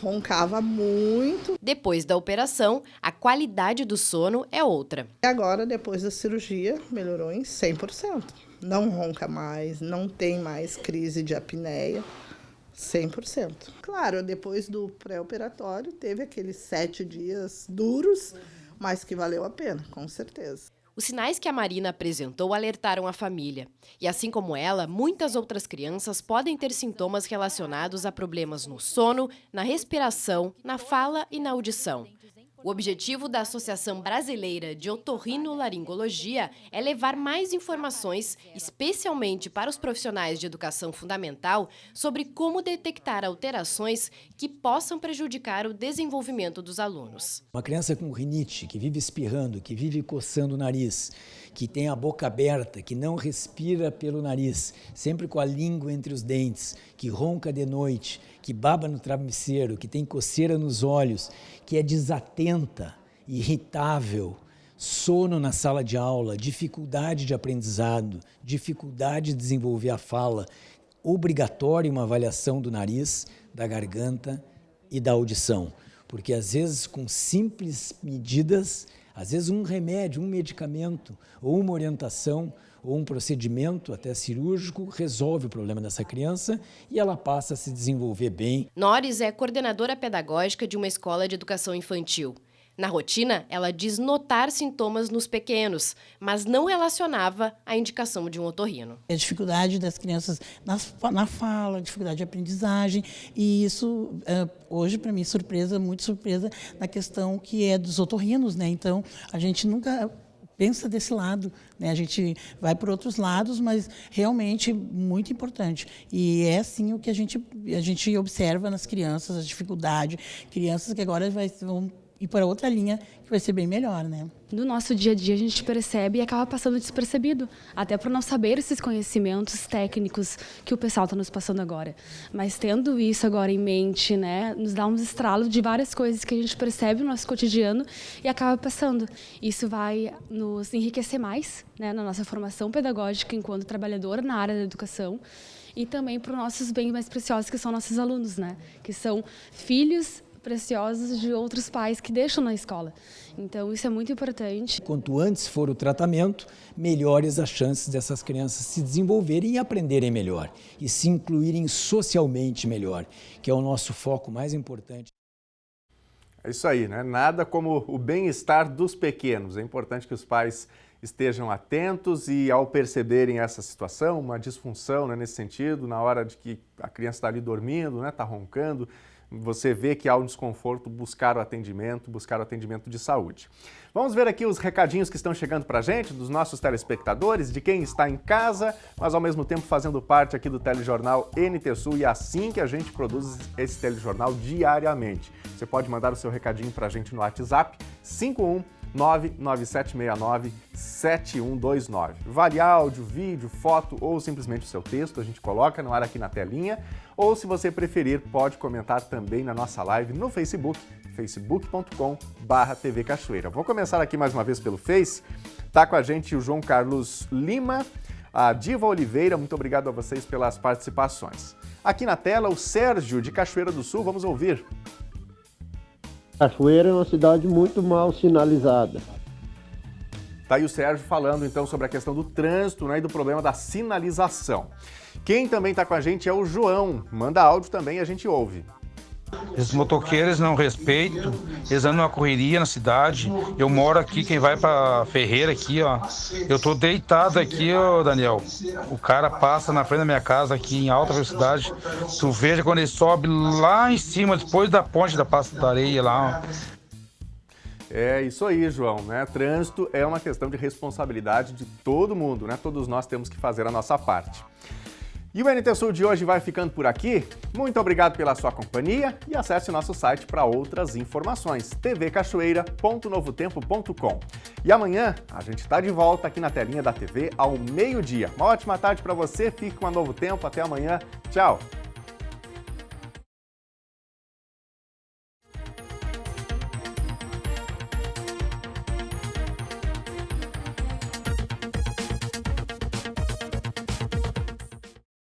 roncava muito. Depois da operação, a qualidade do sono é outra. E agora, depois da cirurgia, melhorou em 100%. Não ronca mais, não tem mais crise de apneia. 100%. Claro, depois do pré-operatório, teve aqueles 7 dias duros, mas que valeu a pena, com certeza. Os sinais que a Marina apresentou alertaram a família. E assim como ela, muitas outras crianças podem ter sintomas relacionados a problemas no sono, na respiração, na fala e na audição. O objetivo da Associação Brasileira de Otorrinolaringologia é levar mais informações, especialmente para os profissionais de educação fundamental, sobre como detectar alterações que possam prejudicar o desenvolvimento dos alunos. Uma criança com rinite, que vive espirrando, que vive coçando o nariz, que tem a boca aberta, que não respira pelo nariz, sempre com a língua entre os dentes, que ronca de noite, que baba no travesseiro, que tem coceira nos olhos, que é desatenta, irritável, sono na sala de aula, dificuldade de aprendizado, dificuldade de desenvolver a fala, obrigatória uma avaliação do nariz, da garganta e da audição. Porque às vezes com simples medidas, às vezes um remédio, um medicamento ou uma orientação ou um procedimento até cirúrgico resolve o problema dessa criança e ela passa a se desenvolver bem. Nores é coordenadora pedagógica de uma escola de educação infantil. Na rotina, ela diz notar sintomas nos pequenos, mas não relacionava à indicação de um otorrino. A dificuldade das crianças na fala, dificuldade de aprendizagem, e isso hoje para mim muito surpresa na questão que é dos otorrinos, né? Então a gente nunca pensa desse lado, né? A gente vai por outros lados, mas realmente muito importante. E é assim o que a gente observa nas crianças, a dificuldade, crianças que agora vão ir para outra linha que vai ser bem melhor, né? No nosso dia a dia a gente percebe e acaba passando despercebido, até por não saber esses conhecimentos técnicos que o pessoal está nos passando agora. Mas tendo isso agora em mente, né, nos dá uns estralos de várias coisas que a gente percebe no nosso cotidiano e acaba passando. Isso vai nos enriquecer mais, né, na nossa formação pedagógica enquanto trabalhadora na área da educação e também para os nossos bens mais preciosos, que são nossos alunos, né, que são filhos preciosos de outros pais que deixam na escola. Então, isso é muito importante. Quanto antes for o tratamento, melhores as chances dessas crianças se desenvolverem e aprenderem melhor e se incluírem socialmente melhor, que é o nosso foco mais importante. É isso aí, né? Nada como o bem-estar dos pequenos. É importante que os pais estejam atentos e, ao perceberem essa situação, uma disfunção, né, nesse sentido, na hora de que a criança está ali dormindo, né, está roncando, você vê que há um desconforto, buscar o atendimento de saúde. Vamos ver aqui os recadinhos que estão chegando para a gente, dos nossos telespectadores, de quem está em casa, mas ao mesmo tempo fazendo parte aqui do telejornal NT Sul, e assim que a gente produz esse telejornal diariamente. Você pode mandar o seu recadinho para a gente no WhatsApp 51997697129. Vale áudio, vídeo, foto ou simplesmente o seu texto, a gente coloca no ar aqui na telinha. Ou, se você preferir, pode comentar também na nossa live no Facebook, facebook.com/TV Cachoeira. Vou começar aqui mais uma vez pelo Face. Tá com a gente o João Carlos Lima, a Diva Oliveira, muito obrigado a vocês pelas participações. Aqui na tela, o Sérgio, de Cachoeira do Sul, vamos ouvir. Cachoeira é uma cidade muito mal sinalizada. Tá aí o Sérgio falando então sobre a questão do trânsito, né, e do problema da sinalização. Quem também está com a gente é o João. Manda áudio também e a gente ouve. Esses motoqueiros não respeitam, eles andam numa correria na cidade. Eu moro aqui, quem vai pra Ferreira aqui, ó. Eu tô deitado aqui, ó, Daniel. O cara passa na frente da minha casa aqui em alta velocidade. Tu veja quando ele sobe lá em cima, depois da ponte da Pasta da Areia lá, ó. É isso aí, João, né? Trânsito é uma questão de responsabilidade de todo mundo, né? Todos nós temos que fazer a nossa parte. E o NT Sul de hoje vai ficando por aqui. Muito obrigado pela sua companhia e acesse o nosso site para outras informações, tvcachoeira.novotempo.com. E amanhã a gente está de volta aqui na telinha da TV ao meio-dia. Uma ótima tarde para você, fique com a Novo Tempo, até amanhã, tchau!